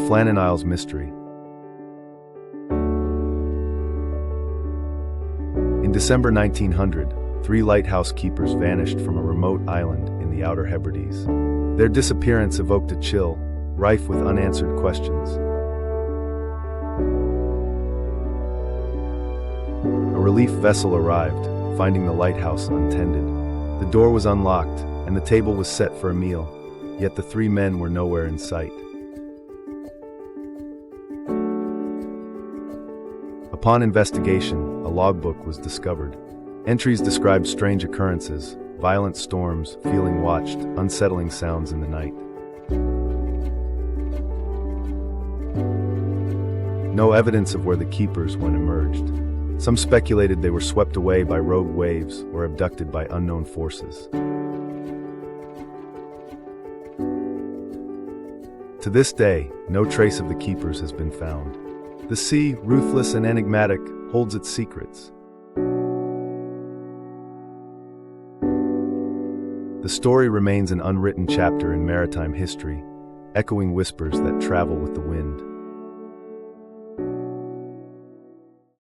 Flannan Isles mystery. In December 1900, 3 lighthouse keepers vanished from a remote island in the Outer Hebrides. Their disappearance evoked a chill, rife with unanswered questions. A relief vessel arrived, finding the lighthouse untended. The door was unlocked, and the table was set for a meal, yet the 3 men were nowhere in sight. Upon investigation, a logbook was discovered. Entries described strange occurrences, violent storms, feeling watched, unsettling sounds in the night. No evidence of where the keepers went emerged. Some speculated they were swept away by rogue waves or abducted by unknown forces. To this day, no trace of the keepers has been found. The sea, ruthless and enigmatic, holds its secrets. The story remains an unwritten chapter in maritime history, echoing whispers that travel with the wind.